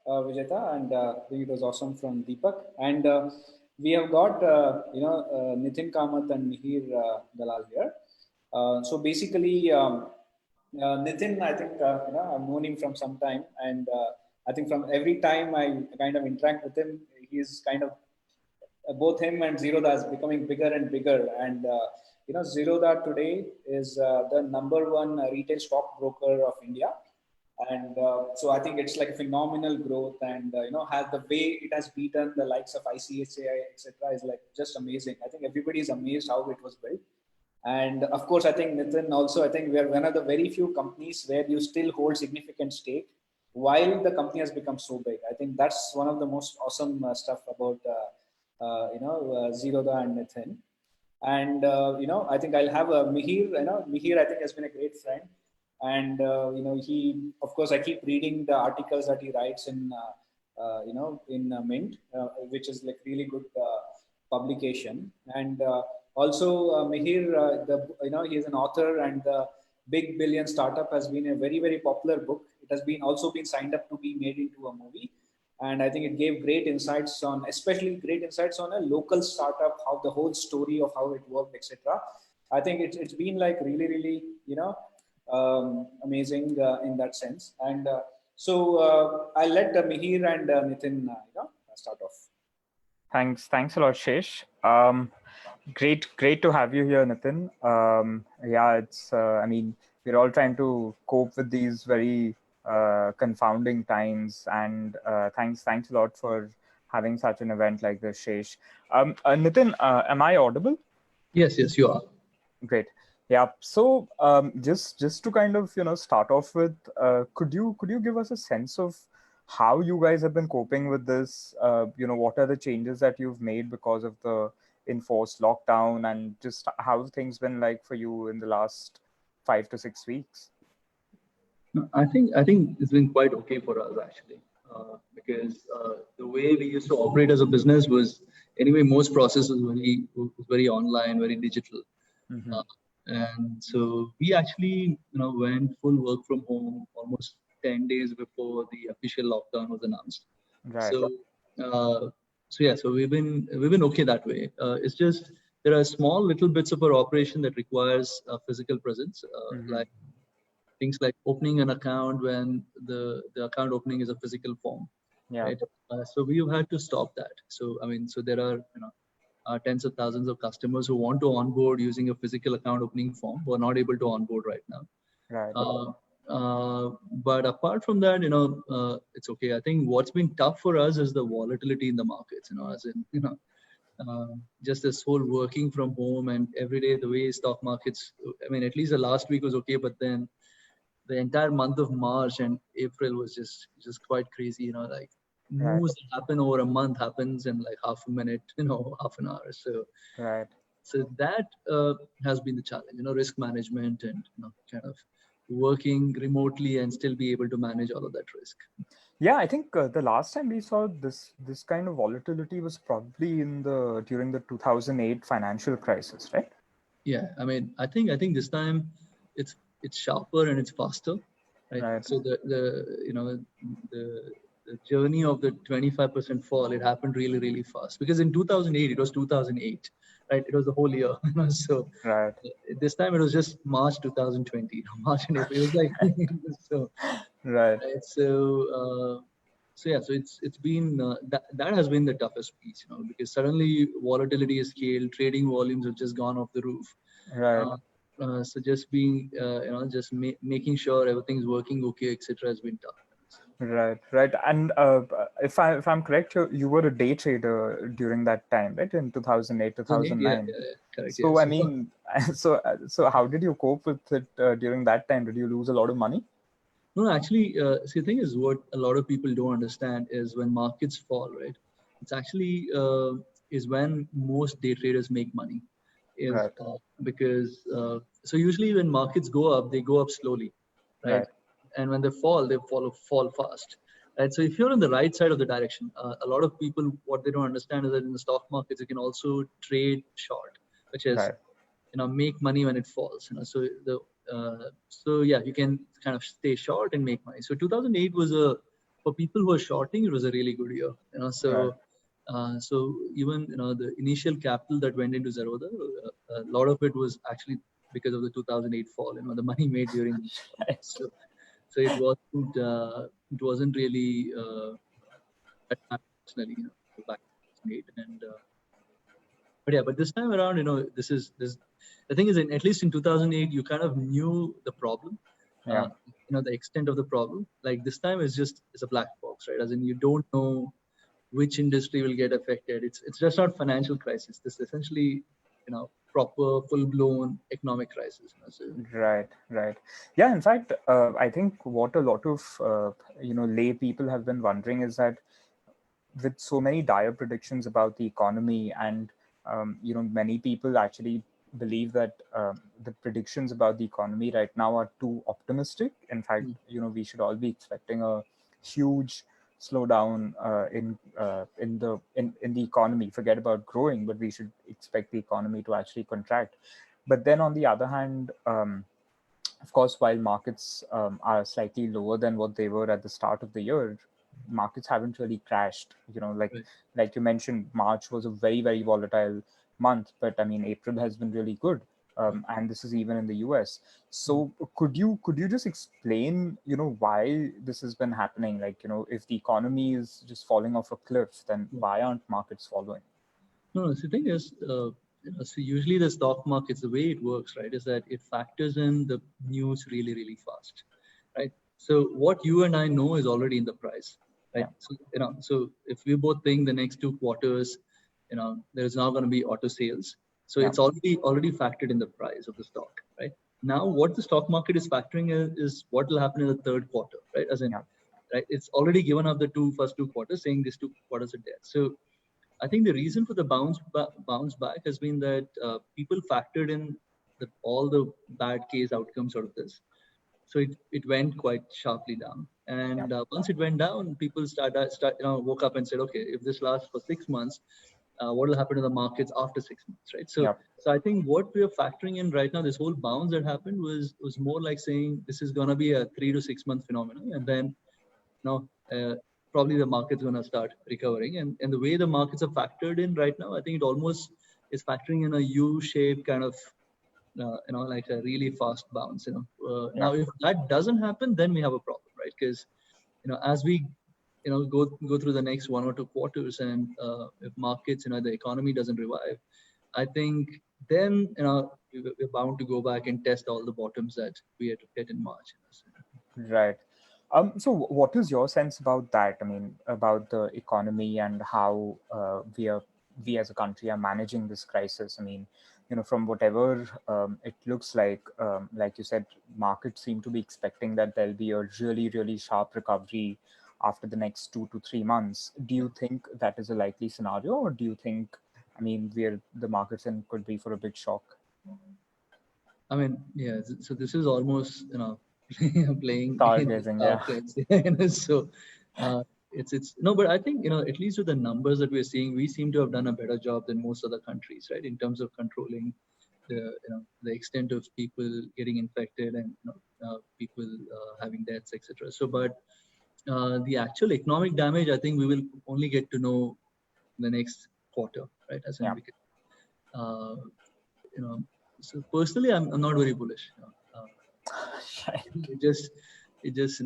Vijeta, and it was awesome from Deepak. And we have got Nitin Kamath and Mihir Dalal here. So basically, Nitin, I think I've known him from some time, and I think from every time I kind of interact with him, he's kind of both him and Zerodha is becoming bigger and bigger. And Zerodha today is the number one retail stockbroker of India. And so I think it's like a phenomenal growth, and has the way it has beaten the likes of ICICI, etc., is like just amazing. I think everybody is amazed how it was built. And of course, I think Nitin also, I think we are one of the very few companies where you still hold significant stake while the company has become so big. I think that's one of the most awesome stuff about Zerodha and Nitin. And I think I'll have a Mihir. Mihir, I think, has been a great friend, and he, of course, I keep reading the articles that he writes in Mint, which is like really good publication. And also Mihir, he is an author, and the Big Billion Startup has been a very, very popular book. It has been also been signed up to be made into a movie, and I think it gave great insights on, especially great insights on a local startup, how the whole story of how it worked, etc. I think it's been like really, really, amazing in that sense. And so I'll let Mihir and Nitin, start off. Thanks a lot, Shesh. Great to have you here, Nitin. Yeah, it's I mean, we're all trying to cope with these very confounding times, and thanks a lot for having such an event like this, Shesh. Nitin, am I audible? Yes, you are. Great. Yeah. So just to kind of start off with, could you give us a sense of how you guys have been coping with this? What are the changes that you've made because of the enforced lockdown, and just how have things been like for you in the last 5 to 6 weeks? I think it's been quite okay for us actually, because the way we used to operate as a business was anyway most processes was very online, very digital. Mm-hmm. And so we actually went full work from home almost 10 days before the official lockdown was announced. Right. So we've been okay that way. It's just there are small little bits of our operation that requires a physical presence, mm-hmm. like things like opening an account when the account opening is a physical form. Yeah. Right? So we've had to stop that. So there are tens of thousands of customers who want to onboard using a physical account opening form who are not able to onboard right now. Right. But apart from that, it's okay. I think what's been tough for us is the volatility in the markets. Just this whole working from home and every day the way stock markets. At least the last week was okay, but then the entire month of March and April was just quite crazy. Like moves that happen over a month happens in like half a minute, half an hour. So right. So that has been the challenge. Risk management and kind of working remotely and still be able to manage all of that risk. Yeah, I think the last time we saw this kind of volatility was probably during the 2008 financial crisis, right? Yeah, I think this time it's sharper and it's faster, right? So the journey of the 25% fall, it happened really, really fast, because in 2008 it was 2008, right? It was the whole year. So right. This time it was just March 2020, March and April. It was like so right. So it's been that has been the toughest piece, because suddenly volatility is scaled, trading volumes have just gone off the roof. Right. So just being making sure everything's working okay, etc., has been tough. Right. And if I'm correct, you were a day trader during that time, right? In 2008, 2009. Yeah, correct. So so how did you cope with it during that time? Did you lose a lot of money? No, actually, see, the thing is, what a lot of people don't understand is when markets fall, right? It's actually is when most day traders make money, right. Because so usually when markets go up, they go up slowly, right? And when they fall fast. Right. So if you're on the right side of the direction, a lot of people, what they don't understand is that in the stock markets, you can also trade short, which is, make money when it falls. So you can kind of stay short and make money. So 2008 was for people who are shorting, it was a really good year. So so even the initial capital that went into Zerodha, a lot of it was actually because of the 2008 fall. The money made during so it wasn't really that much personally, back in 2008 and. But yeah, but this time around, this. The thing is, at least in 2008, you kind of knew the problem, the extent of the problem. Like this time, it's a black box, right? As in, you don't know which industry will get affected. It's just not financial crisis. This is essentially, proper full-blown economic crisis. So, Right. Yeah. In fact, I think what a lot of lay people have been wondering is that with so many dire predictions about the economy, and many people actually believe that the predictions about the economy right now are too optimistic. In fact, we should all be expecting a huge slowdown in the economy. Forget about growing, but we should expect the economy to actually contract. But then on the other hand, of course, while markets are slightly lower than what they were at the start of the year, markets haven't really crashed. Like you mentioned, March was a very, very volatile month, but I mean, April has been really good. And this is even in the US. So could you just explain, why this has been happening? Like, if the economy is just falling off a cliff, then why aren't markets following? No, the thing is, so usually the stock markets, the way it works, right, is that it factors in the news really, really fast, right? So what you and I know is already in the price, right? So, so if we both think the next 2 quarters, there's now going to be auto sales. So it's already factored in the price of the stock, right? Now, what the stock market is factoring is what will happen in the third quarter, right? As in, right, it's already given up the first two quarters, saying these 2 quarters are dead. So I think the reason for the bounce back has been that people factored in all the bad case outcomes out of this. So it went quite sharply down. And once it went down, people woke up and said, okay, if this lasts for 6 months, what will happen to the markets after 6 months, right? So I think what we are factoring in right now, this whole bounce that happened was more like saying this is going to be a 3 to 6 month phenomenon, and then probably the market's going to start recovering. And the way the markets are factored in right now, I think it almost is factoring in a U-shaped kind of, like a really fast bounce. Now if that doesn't happen, then we have a problem, right? Because as we go through the next 1 or 2 quarters, and if markets, the economy doesn't revive, I think then we're bound to go back and test all the bottoms that we had to hit in March. Right. So what is your sense about that? I mean, about the economy and how we as a country are managing this crisis. I mean, from whatever it looks like you said, markets seem to be expecting that there'll be a really, really sharp recovery after the next 2 to 3 months. Do you think that is a likely scenario, or do you think, I mean, the markets could be for a big shock? I mean, yeah. So this is almost playing stargazing, So it's no, but I think at least with the numbers that we're seeing, we seem to have done a better job than most other countries, right, in terms of controlling the extent of people getting infected and people having deaths, etc. So, but the actual economic damage, I think we will only get to know in the next quarter, right? As in, so personally, I'm not very bullish. It just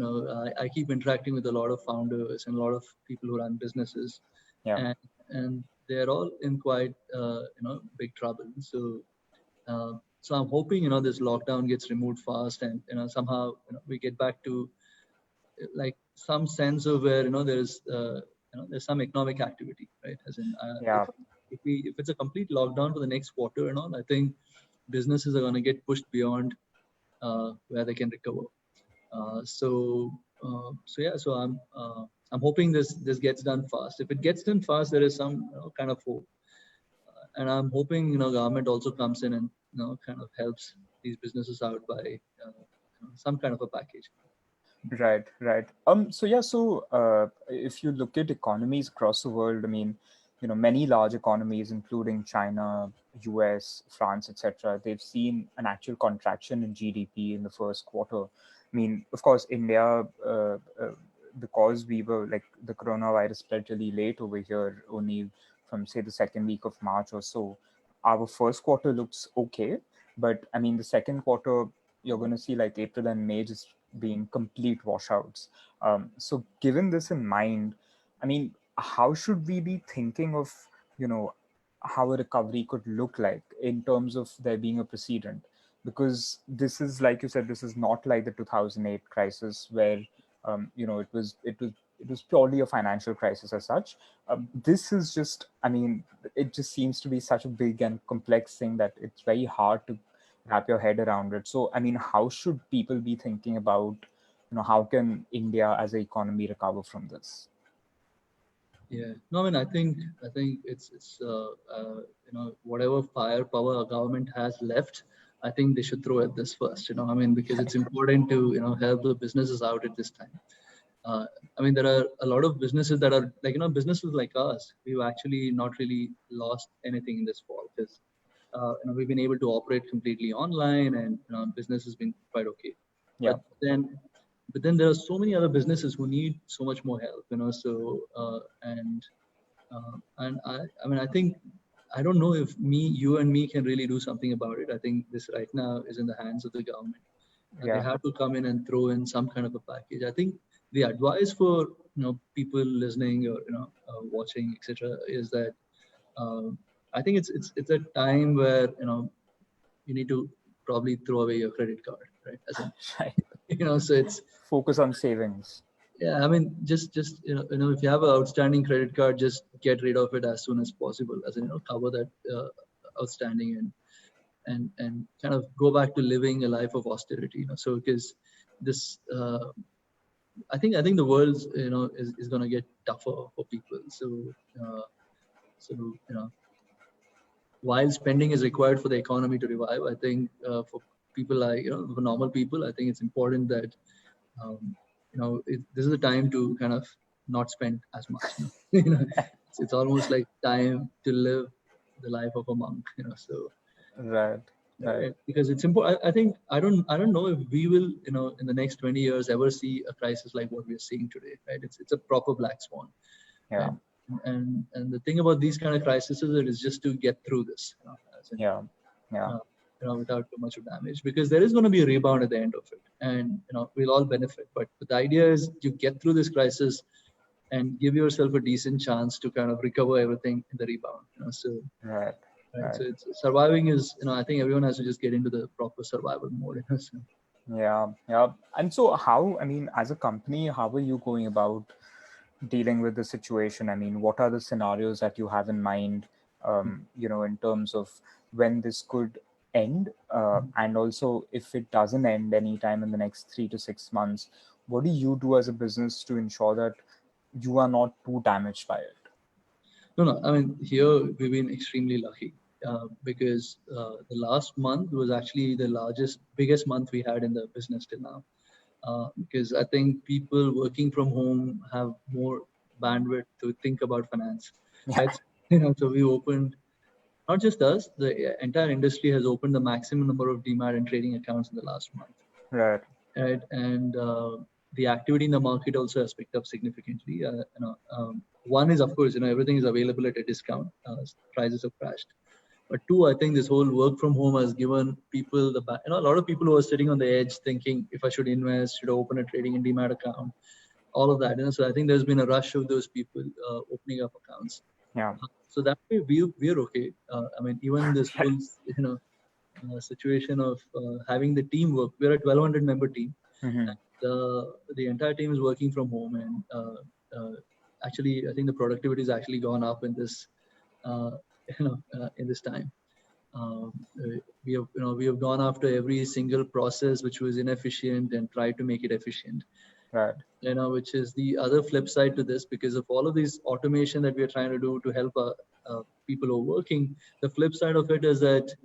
I keep interacting with a lot of founders and a lot of people who run businesses, and they're all in quite big trouble. So so I'm hoping this lockdown gets removed fast, and somehow we get back to like some sense of where there's some economic activity, right? As in if it's a complete lockdown for the next quarter and all, I think businesses are going to get pushed beyond where they can recover. So I'm hoping this gets done fast. If it gets done fast, there is some kind of hope, and I'm hoping government also comes in and kind of helps these businesses out by some kind of a package. Right. So if you look at economies across the world, I mean, many large economies, including China, US, France, etc., they've seen an actual contraction in GDP in the first quarter. I mean, of course, India because we were like the coronavirus spread really late over here, only from say the second week of March or so, our first quarter looks okay. But I mean, the second quarter, you're going to see like April and May just being complete washouts. So given this in mind, I mean, how should we be thinking of, you know, how a recovery could look like in terms of there being a precedent? Because this is, like you said, this is not like the 2008 crisis where, you know, it was purely a financial crisis as such. This is just, I mean, it just seems to be such a big and complex thing that it's very hard to wrap your head around it. So, I mean, how should people be thinking about, you know, how can India as an economy recover from this? Yeah, no, I mean, I think it's you know, whatever firepower our government has left, I think they should throw at this first. You know, I mean, because it's important to, you know, help the businesses out at this time. Uh, I mean, there are a lot of businesses that are like, you know, businesses like us. We've actually not really lost anything in this fall because you know, we've been able to operate completely online, and you know, business has been quite okay. Yeah. But then there are so many other businesses who need so much more help. You know, so and I mean, I think I don't know if you and me can really do something about it. I think this right now is in the hands of the government. They Yeah. have to come in and throw in some kind of a package. I think the advice for, you know, people listening or, you know, watching, etc., is that I think it's a time where, you know, you need to probably throw away your credit card, right? As in, Right. you know, so it's Focus on savings. yeah. I mean, just you know, if you have an outstanding credit card, just get rid of it as soon as possible, as in, you know, cover that outstanding, and kind of go back to living a life of austerity. You know, so because this I think the world, you know, is going to get tougher for people. So you know, while spending is required for the economy to revive, I think for people like, you know, for normal people, I think it's important that you know, this is the time to kind of not spend as much. You know, you know, it's almost like time to live the life of a monk. You know, so Right. Right. because it's important. I think I don't know if we will, you know, in the next 20 years ever see a crisis like what we're seeing today, right? It's a proper black swan, Yeah. right? And the thing about these kind of crises is that it's just to get through this, you know, as in, Yeah. Yeah. you know, without too much of damage, because there is going to be a rebound at the end of it, and you know, we'll all benefit. But the idea is you get through this crisis and give yourself a decent chance to kind of recover everything in the rebound. You know, so Right. right, Right. so it's surviving is, you know, I think everyone has to just get into the proper survival mode. You know, so. Yeah. Yeah. And so, how, I mean, as a company, how are you going about dealing with the situation? I mean, what are the scenarios that you have in mind, you know, in terms of when this could end? And also, if it doesn't end anytime in the next 3 to 6 months, what do you do as a business to ensure that you are not too damaged by it? No, I mean, here we've been extremely lucky because the last month was actually the biggest month we had in the business till now. Because I think people working from home have more bandwidth to think about finance, Yeah. right? You know, so we opened, not just us, the entire industry has opened the maximum number of demat and trading accounts in the last month, Right. right? And the activity in the market also has picked up significantly. One is, of course, you know, everything is available at a discount. Prices have crashed. But two, I think this whole work from home has given people you know, a lot of people who are sitting on the edge thinking if I should invest, should I open a trading and demat account, all of that. You know, so I think there's been a rush of those people opening up accounts. Yeah. So that way we're okay. I mean, even this whole, you know, situation of having the teamwork. We're a 1,200 member team. Mm-hmm. The entire team is working from home, and actually, I think the productivity has actually gone up in this, you know, in this time. We have gone after every single process which was inefficient and tried to make it efficient. Right. You know, which is the other flip side to this, because of all of these automation that we are trying to do to help people who are working. The flip side of it is that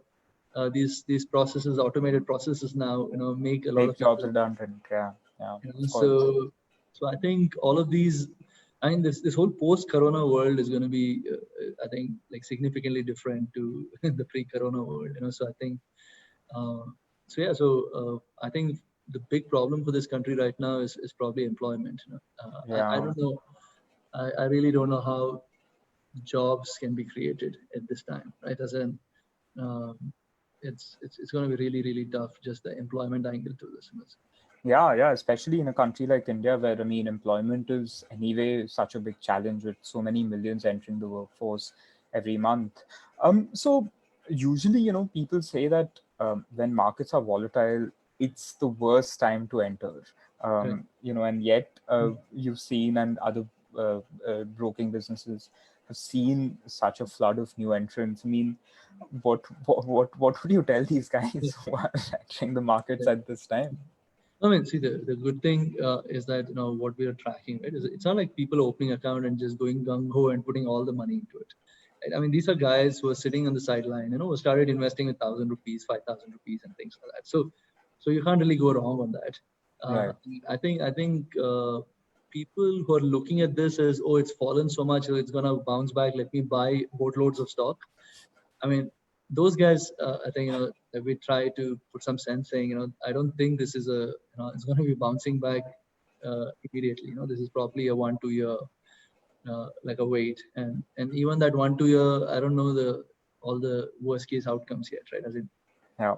these processes, automated processes now, you know, make a lot Make of jobs people. redundant. Yeah. Yeah. You know, Of course. so I think all of these. I mean, this whole post-corona world is going to be, I think, like significantly different to the pre-corona world. You know, so I think, so yeah, so I think the big problem for this country right now is probably employment. I don't know. I really don't know how jobs can be created at this time, right? As in, um, it's going to be really, really tough, just the employment angle to this. Yeah, especially in a country like India, where I mean, employment is anyway such a big challenge with so many millions entering the workforce every month. So usually, people say that when markets are volatile, it's the worst time to enter. Right. And yet you've seen, and other broking businesses have seen such a flood of new entrants. I mean, what would you tell these guys who are entering the markets at this time? I mean, see, the good thing is that what we are tracking, right? Is it's not like people opening account and just going gung ho and putting all the money into it. Right? I mean, these are guys who are sitting on the sideline, who started investing 1,000 rupees, 5,000 rupees, and things like that. So you can't really go wrong on that. Right. I think people who are looking at this as, oh, it's fallen so much, so it's gonna bounce back. Let me buy boatloads of stock. I mean, those guys, I think, we try to put some sense saying, I don't think this is it's going to be bouncing back immediately. This is probably a 1-2 year, like a wait. And even that 1-2 year, I don't know all the worst case outcomes yet, right? As in, Yeah.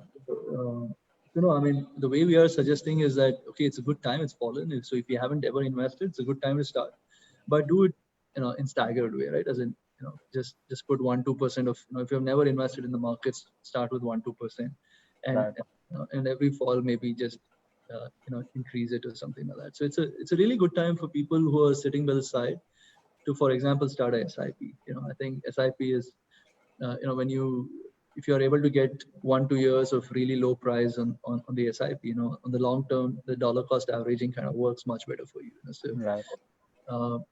I mean, the way we are suggesting is that, okay, it's a good time, it's fallen. So if you haven't ever invested, it's a good time to start, but do it, in staggered way, right? As in, just put 1-2% of, if you've never invested in the markets, start with 1-2%, and Right. and every fall maybe just increase it or something like that. So it's a really good time for people who are sitting by the side to, for example, start a SIP. I think SIP is when if you're able to get 1-2 years of really low price on the SIP, on the long term, the dollar cost averaging kind of works much better for you. So Right.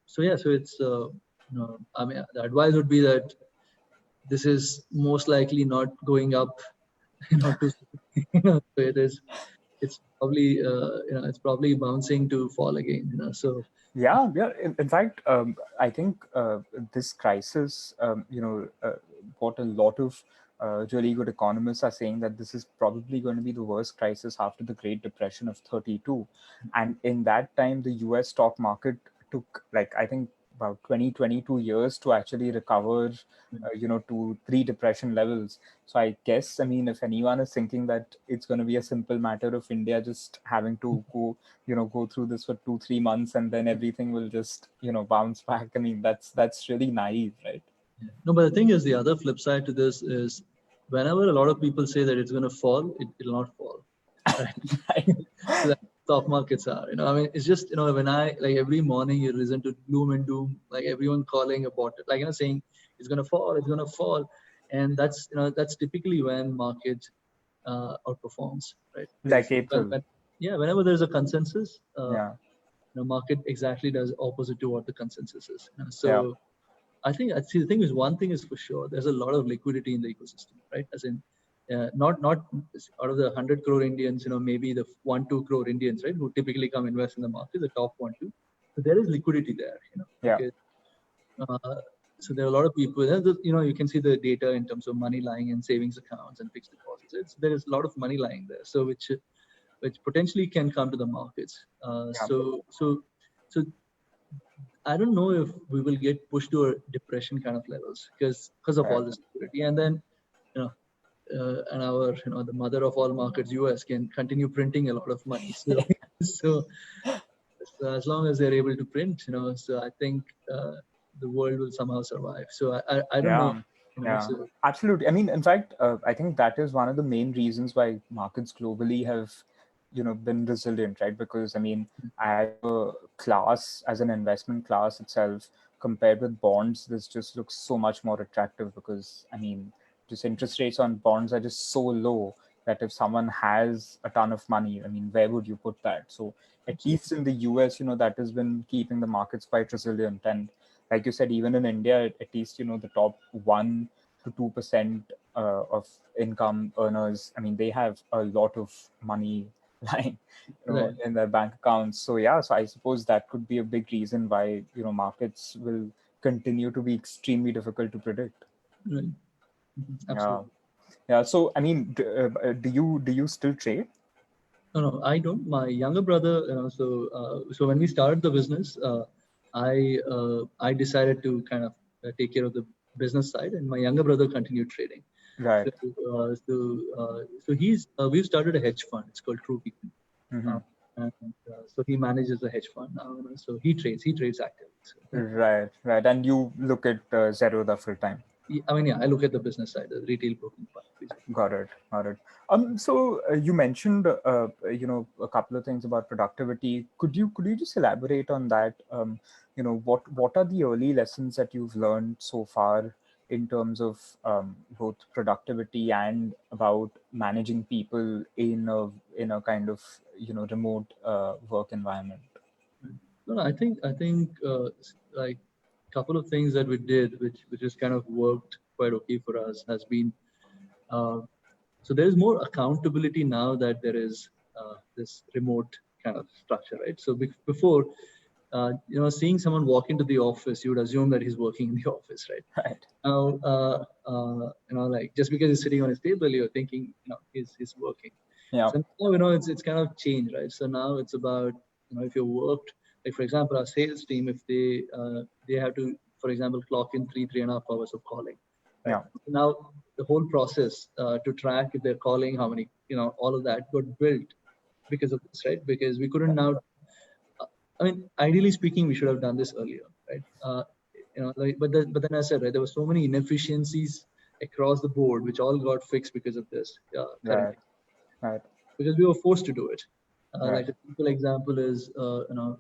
so it's I mean, the advice would be that this is most likely not going up, to so it's probably it's probably bouncing to fall again, so Yeah. In fact, I think this crisis, what a lot of really good economists are saying, that this is probably going to be the worst crisis after the Great Depression of 32. And in that time, the US stock market took, like, I think about 22 years to actually recover, to pre-depression levels. So I guess, I mean, if anyone is thinking that it's going to be a simple matter of India just having to go through this for 2-3 months and then everything will just bounce back, I mean, that's really naive, right? no, but the thing is, the other flip side to this is, whenever a lot of people say that it's going to fall, it'll not fall, right? So that stock markets are, I mean, it's just, when I, like, every morning you listen to gloom and doom, like everyone calling about it, like, saying it's going to fall, and that's typically when market outperforms, right? Like April. Whenever there's a consensus, Yeah. market exactly does opposite to what the consensus is. So Yeah. I think the thing is, one thing is for sure, there's a lot of liquidity in the ecosystem, right? As in, not out of the 100 crore Indians, maybe the 1-2 crore Indians, right, who typically come invest in the market, the top 1-2. So there is liquidity there, Yeah. because, so there are a lot of people, you can see the data in terms of money lying in savings accounts and fixed deposits. There is a lot of money lying there, so which potentially can come to the markets. So I don't know if we will get pushed to a depression kind of levels because of all this liquidity, and then and our the mother of all markets, US, can continue printing a lot of money. So as long as they're able to print, so I think the world will somehow survive. So I don't know. So, absolutely. I mean, in fact, I think that is one of the main reasons why markets globally have been resilient, right? Because I mean, as a class, as an investment class itself, compared with bonds, this just looks so much more attractive, because I mean, just interest rates on bonds are just so low that if someone has a ton of money, I mean, where would you put that? So at least in the US, that has been keeping the markets quite resilient. And like you said, even in India, at least, the top 1 to 2% of income earners, I mean, they have a lot of money lying in their bank accounts. So yeah, so I suppose that could be a big reason why markets will continue to be extremely difficult to predict. Right. Absolutely. Yeah. So I mean, do you still trade? No, I don't. My younger brother, so when we started the business, I decided to kind of take care of the business side, and my younger brother continued trading. Right. So we've started a hedge fund. It's called True People. Mm-hmm. So he manages the hedge fund now. So he trades actively. So, Right. And you look at Zerodha full time. I mean, yeah, I look at the business side, the retail broking part. Basically. Got it. So you mentioned, a couple of things about productivity. Could you just elaborate on that? What are the early lessons that you've learned so far in terms of both productivity and about managing people in a kind of remote work environment? No, I think like a couple of things that we did, which has kind of worked quite okay for us, has been so there is more accountability now that there is this remote kind of structure, right? So before, seeing someone walk into the office, you would assume that he's working in the office, right? Right. Now, like just because he's sitting on his table, you're thinking, he's working. Yeah. So now, it's kind of changed, right? So now it's about, if you worked, like for example, our sales team, if they have to, for example, clock in 3.5 hours of calling. Right? Yeah. Now the whole process to track if they're calling, how many, all of that got built because of this, right? Because we couldn't now. I mean, ideally speaking, we should have done this earlier, right? But then I said, right, there were so many inefficiencies across the board, which all got fixed because of this. Right. Because we were forced to do it. Right. Like a simple example is,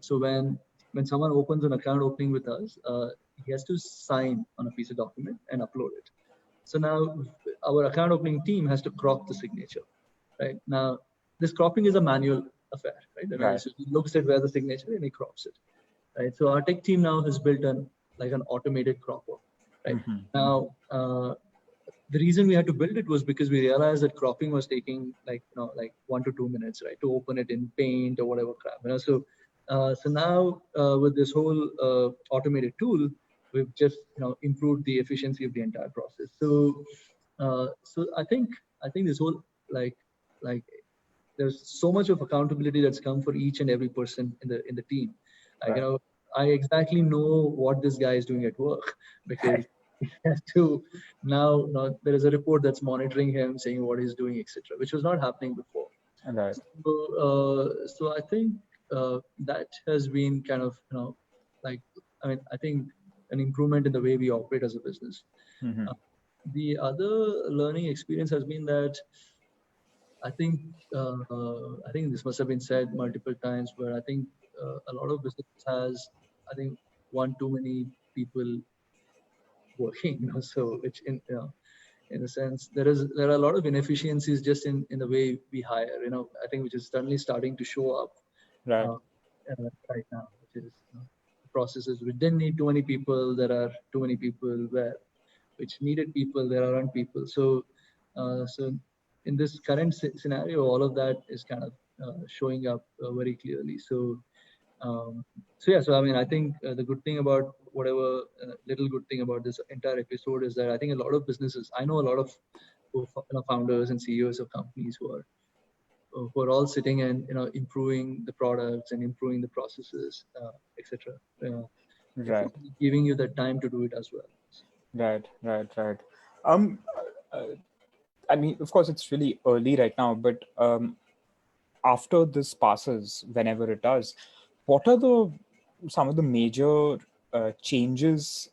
so when someone opens an account opening with us, he has to sign on a piece of document and upload it. So now our account opening team has to crop the signature, right? Now this cropping is a manual affair, right? Right. So he looks at where the signature and he crops it, right? So our tech team now has built an automated cropper, right? Mm-hmm. Now the reason we had to build it was because we realized that cropping was taking like 1 to 2 minutes, right, to open it in Paint or whatever crap. So now with this whole automated tool, we've just improved the efficiency of the entire process. So I think this whole like there's so much of accountability that's come for each and every person in the team. Right. I exactly know what this guy is doing at work because he has to now there is a report that's monitoring him, saying what he's doing, etc., which was not happening before. Right. So I think that has been kind of I think an improvement in the way we operate as a business. Mm-hmm. The other learning experience has been that I think this must have been said multiple times, where I think a lot of business has, I think, one too many people working. So which in a sense there are a lot of inefficiencies just in the way we hire. I think which is suddenly starting to show up Right. Right now, which is processes. We didn't need too many people. There are too many people which needed people. There aren't people. So in this current scenario, all of that is kind of showing up very clearly. So I mean, I think the good thing about whatever little good thing about this entire episode is that I think a lot of businesses, I know a lot of founders and CEOs of companies who are all sitting and improving the products and improving the processes, etc. Right. Giving you the time to do it as well. Right. I mean, of course, it's really early right now, but after this passes, whenever it does, what are some of the major changes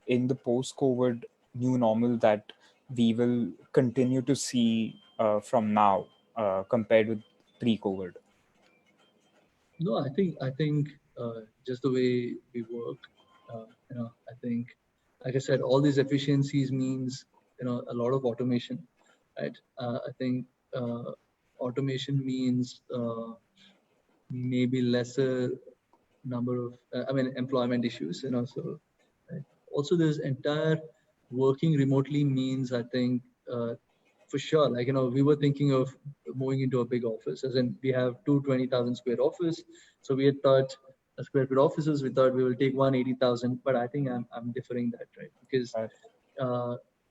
in the post-COVID new normal that we will continue to see from now compared with pre-COVID? No, I think just the way we work, I think, like I said, all these efficiencies means a lot of automation, right? I think automation means maybe lesser number of employment issues. So right? Also this entire working remotely means, I think, for sure, we were thinking of moving into a big office, as in we have 20,000 square office. So we had thought square feet offices, we thought we will take 180,000, but I think I'm differing that, right? Because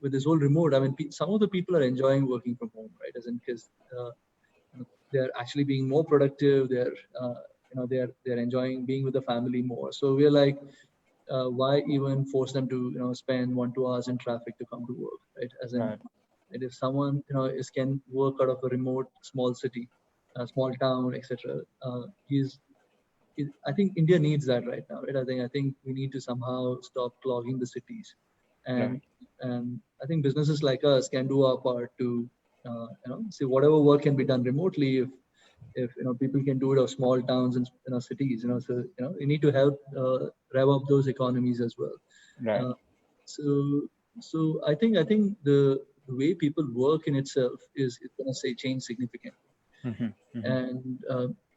with this whole remote, I mean, some of the people are enjoying working from home, right? As in, because they're actually being more productive. They're enjoying being with the family more. So we're like, why even force them to spend 1-2 hours in traffic to come to work, right? As in, Right. and if someone can work out of a remote small city, a small town, etc., I think India needs that right now, right? I think we need to somehow stop clogging the cities, and Right. and I think businesses like us can do our part to see whatever work can be done remotely. If people can do it of small towns and cities, so you need to help rev up those economies as well. Right. Uh, so I think the way people work in itself is going to say change significantly. Mhm, mhm. And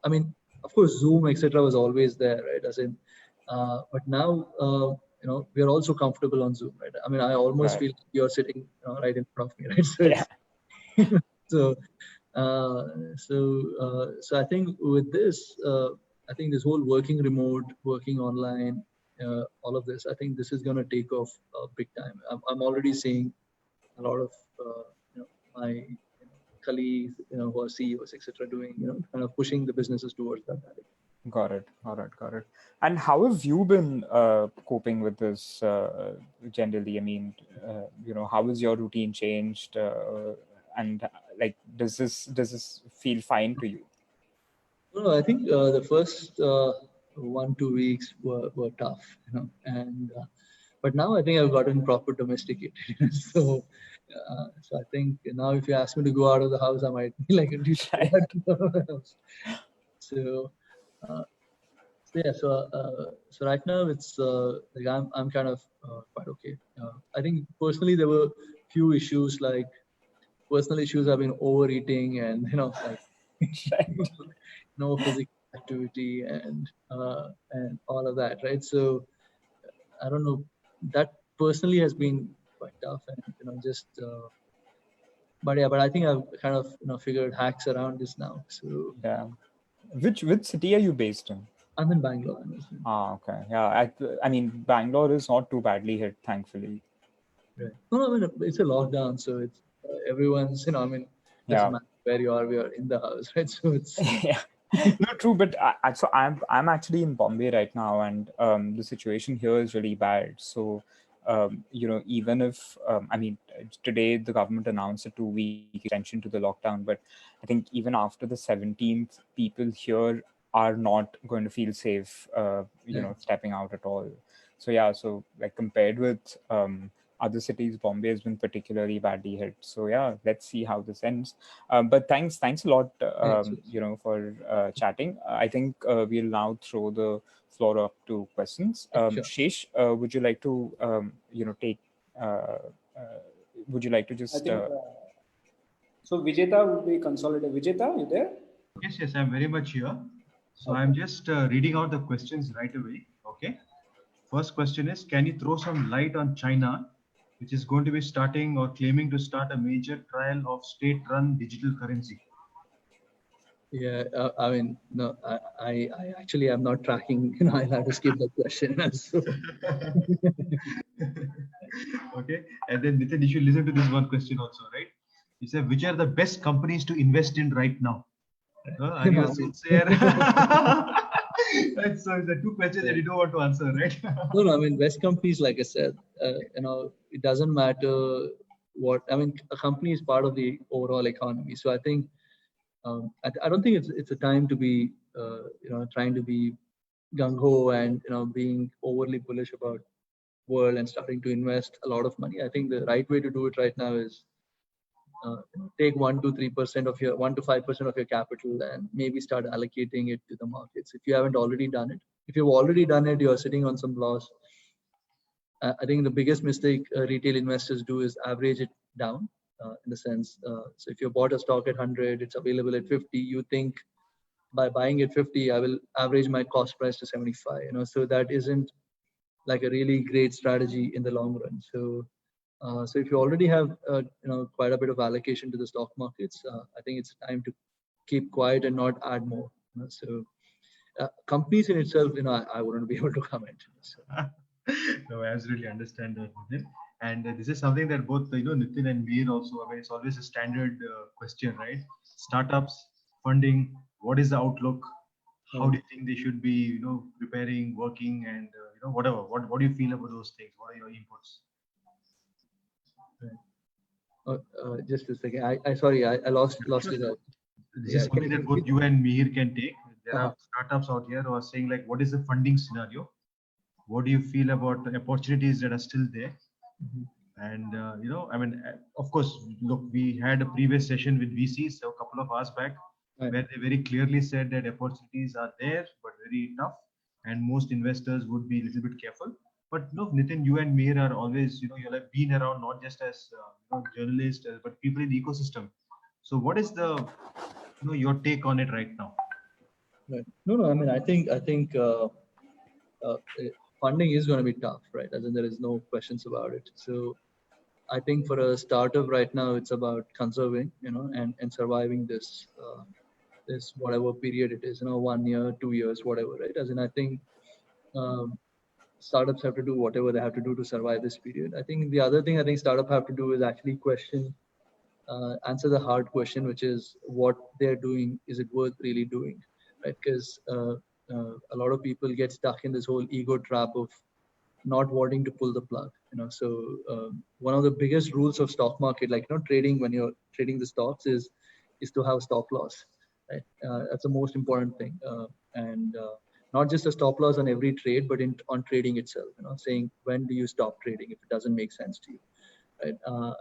I mean, of course, Zoom, etc., was always there, right? As in, but now we are also comfortable on Zoom, right? I mean, I almost Right. feel like you're sitting right in front of me, right? So Yeah. it's so uh, so I think with this, I think this whole working remote, working online, all of this, I think this is going to take off big time. I'm already seeing a lot of my colleagues, who are CEOs, etc., doing, kind of pushing the businesses towards that direction. Got it. Got it. Got it. And how have you been coping with this generally? I mean, how has your routine changed? And like, does this feel fine to you? No, I think the first 1-2 weeks were tough, and but now I think I've gotten proper domesticated. So I think now if you ask me to go out of the house, I might be like, "Do you go Right. out of the house?" So, uh, so right now it's like I'm kind of quite okay. I think personally there were few issues, like personal issues. I've been overeating and like Right. no physical activity and all of that, right? So I don't know, that personally has been quite tough, and just but yeah, but I think I've kind of figured hacks around this now. So Yeah. Which city are you based in? I'm in Bangalore, honestly. Ah, okay. Yeah. I mean, Bangalore is not too badly hit, thankfully. Right. No, I mean it's a lockdown, so it's everyone's, I mean, doesn't Yeah. matter where you are, we are in the house, right? So it's Yeah. No, true, but so I'm actually in Bombay right now, and the situation here is really bad. So, even if I mean, today the government announced a 2-week extension to the lockdown, but I think even after the 17th, people here are not going to feel safe, yeah. stepping out at all. So yeah, so like compared with other cities, Bombay has been particularly badly hit. So yeah, let's see how this ends. But thanks a lot, Thanks. for chatting. I think we'll now throw the floor up to questions. Sure. Shesh, would you like to, take? Uh, uh, would you like to I just? think so. Vijeta would be consolidated. Vijeta, you there? Yes, yes, I'm very much here. So Okay. I'm just reading out the questions right away. Okay. First question is, can you throw some light on China, which is going to be starting or claiming to start a major trial of state-run digital currency? Yeah, I mean, no, I actually am not tracking. I'll have to skip that question. So, Okay. And then Nitin, you should listen to this one question also, right? He said, which are the best companies to invest in right now? Are you a I mean, soothsayer? Right, so the two questions that you don't want to answer, right? no, I mean, best companies, like I said, it doesn't matter what. I mean, a company is part of the overall economy. So I think I don't think it's a time to be trying to be gung ho and being overly bullish about world and starting to invest a lot of money. I think the right way to do it right now is take 1 to 3% of your 1 to 5% of your capital and maybe start allocating it to the markets. If you haven't already done it, if you've already done it, you're sitting on some loss. I think the biggest mistake retail investors do is average it down. In the sense, so if you bought a stock at 100, it's available at 50. You think by buying at 50, I will average my cost price to 75. So that isn't like a really great strategy in the long run. So if you already have quite a bit of allocation to the stock markets, I think it's time to keep quiet and not add more. So companies in itself, I wouldn't be able to comment. So. No, I absolutely understand that, Nitin. And this is something that both Nitin and Veer also. I mean, it's always a standard question, right? Startups funding? What is the outlook? How do you think they should be, preparing, working, and whatever? What do you feel about those things? What are your inputs? Just a second. I sorry, I lost it out. This Yeah, is something that both you and Mihir can take. There Uh-huh. are startups out here who are saying like, what is the funding scenario? What do you feel about the opportunities that are still there? And of course, look, we had a previous session with VCs a couple of hours back, Right. where they very clearly said that opportunities are there, but very tough, and most investors would be a little bit careful. But no, Nitin, you and Mir are always, you'll have been around not just as journalists, but people in the ecosystem. So, what is the, your take on it right now? Right. No. I mean, I think funding is going to be tough, right? As in, there is no questions about it. So I think for a startup right now, it's about conserving, and surviving this this whatever period it is, 1 year, 2 years, whatever, right? As in, I think um, startups have to do whatever they have to do to survive this period. I think the other thing I think startup have to do is actually answer the hard question, which is what they're doing, is it worth really doing, right? Because a lot of people get stuck in this whole ego trap of not wanting to pull the plug. So one of the biggest rules of stock market, like trading, when you're trading the stocks, is to have stop loss, right? That's the most important thing, and not just a stop loss on every trade, but on trading itself. Saying when do you stop trading if it doesn't make sense to you, right?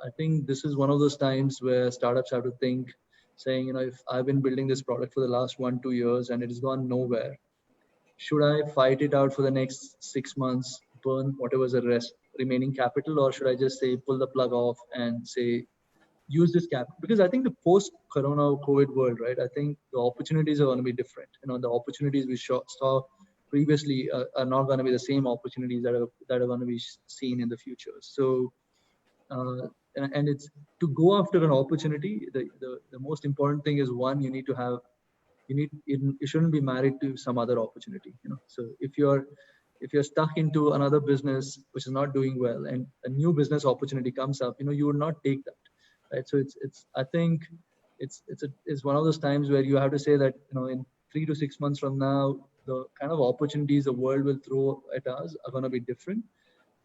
I think this is one of those times where startups have to think, saying, if I've been building this product for the last 1-2 years and it has gone nowhere, should I fight it out for the next 6 months, burn whatever's the rest remaining capital, or should I just say pull the plug off and say use this capital? Because I think the post-corona COVID world, right? I think the opportunities are going to be different. The opportunities we saw previously are not going to be the same opportunities that are going to be seen in the future. So, and it's to go after an opportunity. The most important thing is, one, you need to have. You shouldn't be married to some other opportunity. So if you're stuck into another business which is not doing well, and a new business opportunity comes up, you would not take that, right? So it's I think it's one of those times where you have to say that, in 3 to 6 months from now, the kind of opportunities the world will throw at us are going to be different.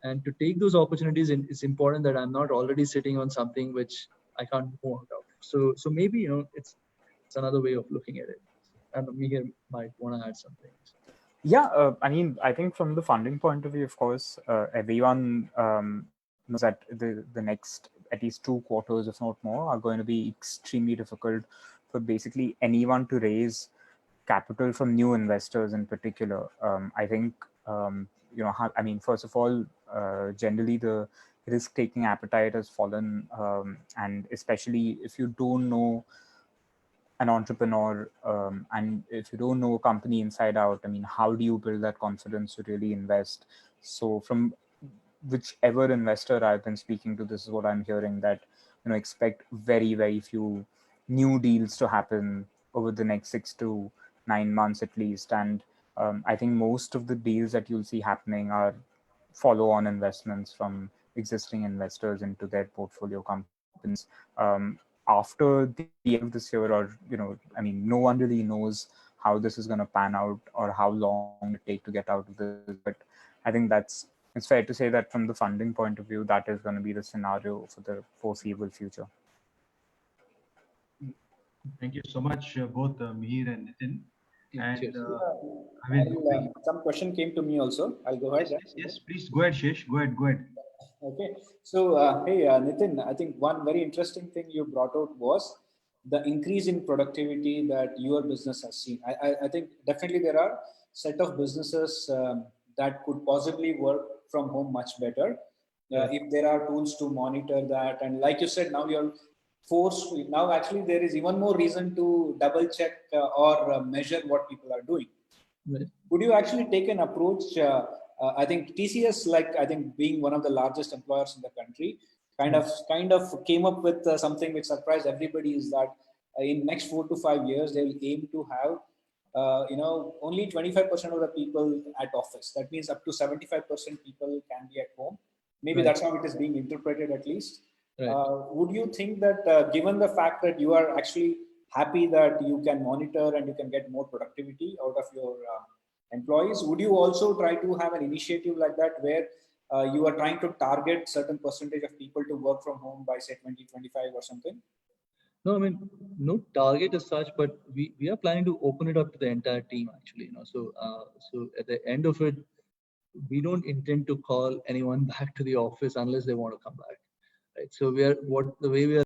And to take those opportunities, it's important that I'm not already sitting on something which I can't move out of. So maybe, it's another way of looking at it. And Mihir might want to add something. Yeah, I think from the funding point of view, of course, everyone knows that the next at least 2 quarters, if not more, are going to be extremely difficult for basically anyone to raise capital from new investors in particular. I think, first of all, generally the risk-taking appetite has fallen, and especially if you don't know an entrepreneur, and if you don't know a company inside out, how do you build that confidence to really invest? So from whichever investor I've been speaking to, this is what I'm hearing, that expect very, very few new deals to happen over the next 6 to 9 months at least. And I think most of the deals that you'll see happening are follow-on investments from existing investors into their portfolio companies. After the end of this year, or no one really knows how this is going to pan out or how long it take to get out of this. But I think it's fair to say that from the funding point of view, that is going to be the scenario for the foreseeable future. Thank you so much, both Mihir and Nitin. And some question came to me also. I'll go ahead. Yes, please go ahead, Shesh. Go ahead. Okay. So, hey, Nitin, I think one very interesting thing you brought out was the increase in productivity that your business has seen. I think definitely there are set of businesses that could possibly work from home much better if there are tools to monitor that. And like you said, now you're forced. Now, actually, there is even more reason to double check or measure what people are doing. Right. Would you actually take an approach? I think TCS, I think being one of the largest employers in the country, kind of came up with something which surprised everybody, is that in next 4 to 5 years they will aim to have only 25% of the people at office. That means up to 75% people can be at home. Maybe that's how it is being interpreted, at least. Right. Would you think that given the fact that you are actually happy that you can monitor and you can get more productivity out of your employees. Would you also try to have an initiative like that where you are trying to target certain percentage of people to work from home by say 2025 or something? No, I mean, no target as such, but we are planning to open it up to the entire team actually. So at the end of it, we don't intend to call anyone back to the office unless they want to come back, right? So the way we are